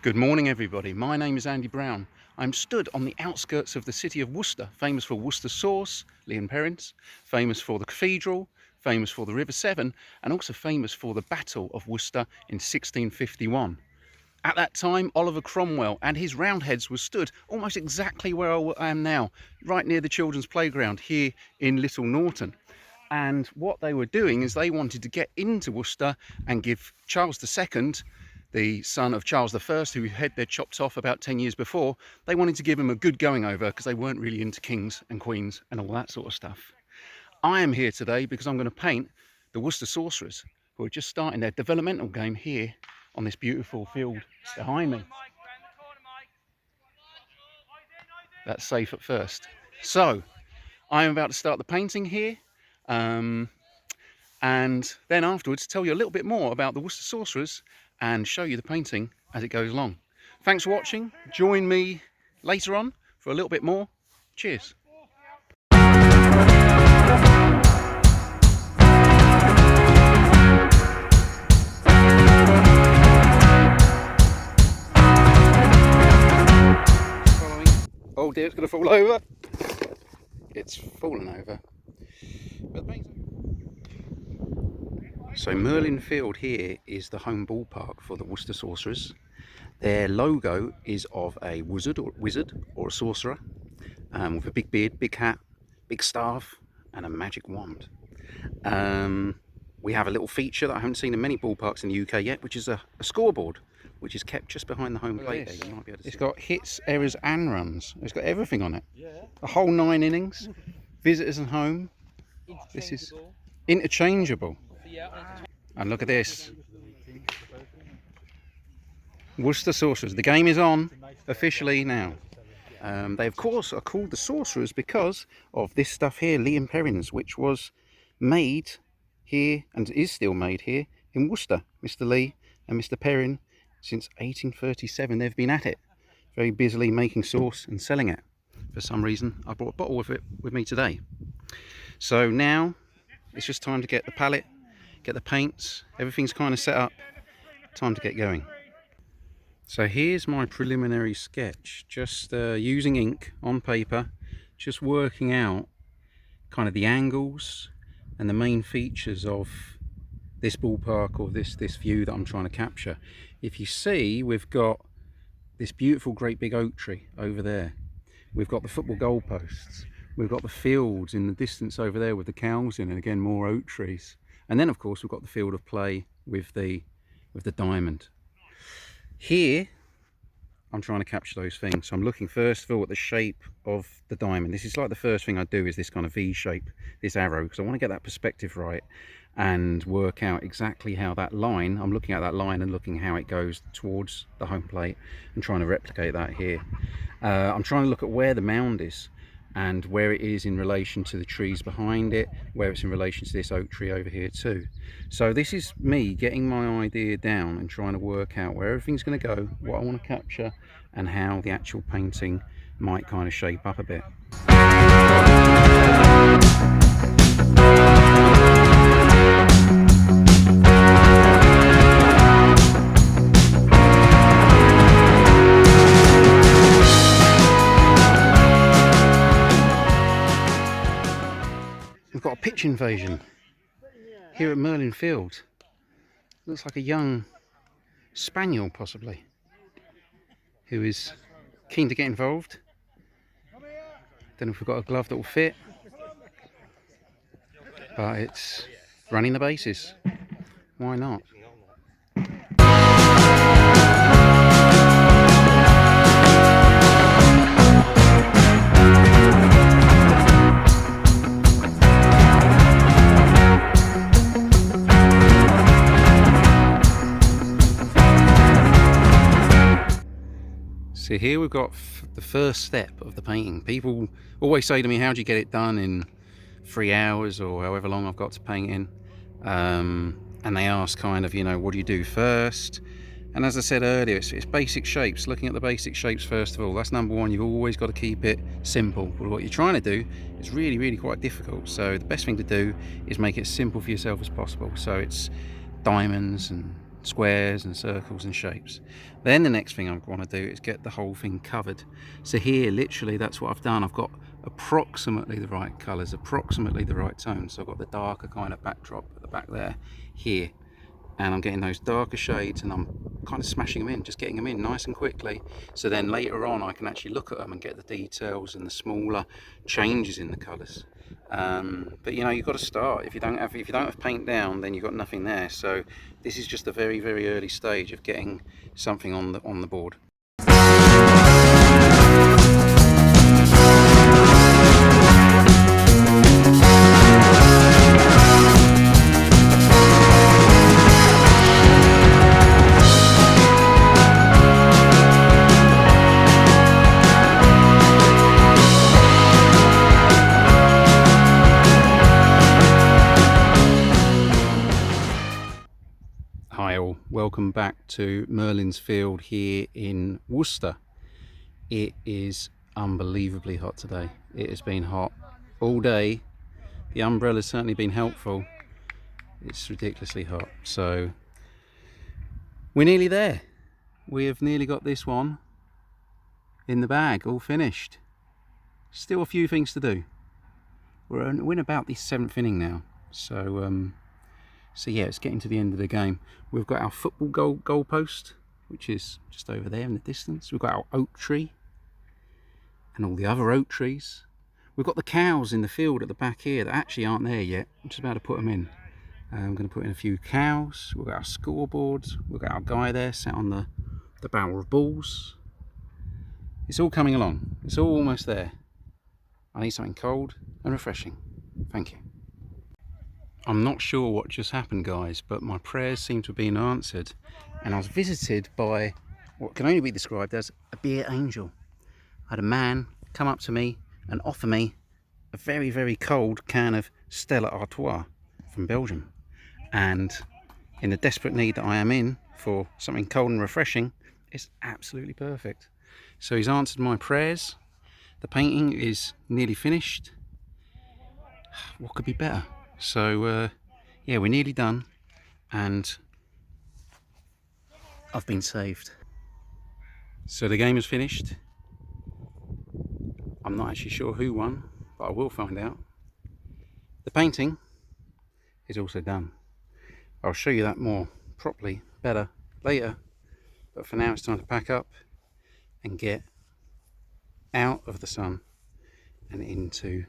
Good morning everybody, my name is Andy Brown. I'm stood on the outskirts of the city of Worcester, famous for Worcester Sauce, Leon Perrins, famous for the Cathedral, famous for the River Severn, and also famous for the Battle of Worcester in 1651. At that time, Oliver Cromwell and his Roundheads were stood almost exactly where I am now, right near the children's playground here in Little Norton. And what they were doing is they wanted to get into Worcester and give Charles II, the son of Charles I, who had their chops off about 10 years before, they wanted to give him a good going over because they weren't really into kings and queens and all that sort of stuff. I am here today because I'm going to paint the Worcester Sorcerers, who are just starting their developmental game here on this beautiful field behind me. That's safe at first. So, I am about to start the painting here. And then afterwards tell you a little bit more about the Worcester Sorcerers and show you the painting as it goes along. Thanks for watching. Join me later on for a little bit more. Cheers. Oh dear, it's going to fall over. It's fallen over. So Merlin Field here is the home ballpark for the Worcester Sorcerers. Their logo is of a wizard or a sorcerer with a big beard, big hat, big staff and a magic wand. We have a little feature that I haven't seen in many ballparks in the UK yet, which is a scoreboard, which is kept just behind the home plate there. You might be able to see. It's got hits, errors and runs. It's got everything on it. A whole 9 innings, visitors and home. This is interchangeable. And look at this. Worcester Sorcerers. The game is on officially now. They of course are called the Sorcerers because of this stuff here, Leon Perrins, which was made here and is still made here in Worcester. Mr. Lee and Mr. Perrin, since 1837 they've been at it, very busily making sauce and selling it. For some reason I brought a bottle of it with me today. So now it's just time to get the palette, get the paints, everything's kind of set up, time to get going. So here's my preliminary sketch, just using ink on paper, just working out kind of the angles and the main features of this ballpark or this view that I'm trying to capture. If you see, we've got this beautiful great big oak tree over there. We've got the football goalposts. We've got the fields in the distance over there with the cows in, and again more oak trees. And then of course we've got the field of play with the diamond. Here I'm trying to capture those things. So I'm looking first of all at the shape of the diamond. This is like the first thing I do, is this kind of V shape, this arrow, because I want to get that perspective right and work out exactly how that line, I'm looking at that line and looking how it goes towards the home plate and trying to replicate that here. I'm trying to look at where the mound is and where it is in relation to the trees behind it, where it's in relation to this oak tree over here too. So this is me getting my idea down and trying to work out where everything's going to go, what I want to capture, and how the actual painting might kind of shape up a bit. We've got a pitch invasion here at Merlin Field. Looks like a young spaniel possibly, who is keen to get involved. Don't know if we've got a glove that will fit, but it's running the bases. Why not? So here we've got the first step of the painting. People always say to me, how do you get it done in 3 hours or however long I've got to paint in? And they ask kind of, you know, what do you do first? And as I said earlier, it's basic shapes, looking at the basic shapes first of all. That's number one. You've always got to keep it simple. But what you're trying to do is really quite difficult. So the best thing to do is make it as simple for yourself as possible. So it's diamonds and squares and circles and shapes. Then the next thing I want to do is get the whole thing covered. So here, literally, that's what I've done. I've got approximately the right colours, approximately the right tones. So I've got the darker kind of backdrop at the back there, here. And I'm getting those darker shades and I'm kind of smashing them in, just getting them in nice and quickly. So then later on I can actually look at them and get the details and the smaller changes in the colours. But you know, you've got to start. If you don't have paint down, then you've got nothing there. So this is just a very, very early stage of getting something on the board. Hi all, welcome back to Merlin's Field here in Worcester. It is unbelievably hot today. It has been hot all day. The umbrella's certainly been helpful. It's ridiculously hot. So we're nearly there. We have nearly got this one in the bag, all finished. Still a few things to do. We're in about the 7th inning now. So yeah, it's getting to the end of the game. We've got our football goal post, which is just over there in the distance. We've got our oak tree and all the other oak trees. We've got the cows in the field at the back here that actually aren't there yet. I'm just about to put them in. I'm going to put in a few cows. We've got our scoreboards. We've got our guy there sat on the barrel of balls. It's all coming along. It's all almost there. I need something cold and refreshing. Thank you. I'm not sure what just happened, guys, but my prayers seem to have been answered and I was visited by what can only be described as a beer angel. I had a man come up to me and offer me a very, very cold can of Stella Artois from Belgium, and in the desperate need that I am in for something cold and refreshing, it's absolutely perfect. So he's answered my prayers. The painting is nearly finished. What could be better? So yeah, we're nearly done and I've been saved. So the game is finished. I'm not actually sure who won, but I will find out. The painting is also done. I'll show you that more properly, better, later. But for now it's time to pack up and get out of the sun and into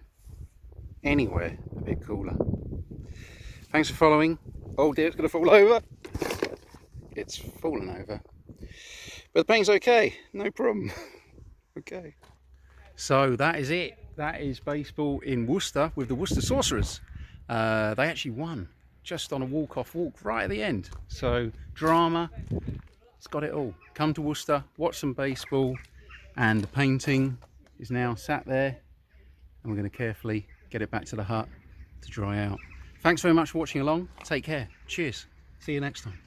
anywhere a bit cooler. Thanks for following. Oh dear, it's going to fall over. It's fallen over. But the paint's okay, no problem. Okay. So that is it. That is baseball in Worcester with the Worcester Sorcerers. They actually won just on a walk-off walk right at the end. So drama, it's got it all. Come to Worcester, watch some baseball, and the painting is now sat there and we're going to carefully get it back to the hut to dry out. Thanks very much for watching along. Take care. Cheers. See you next time.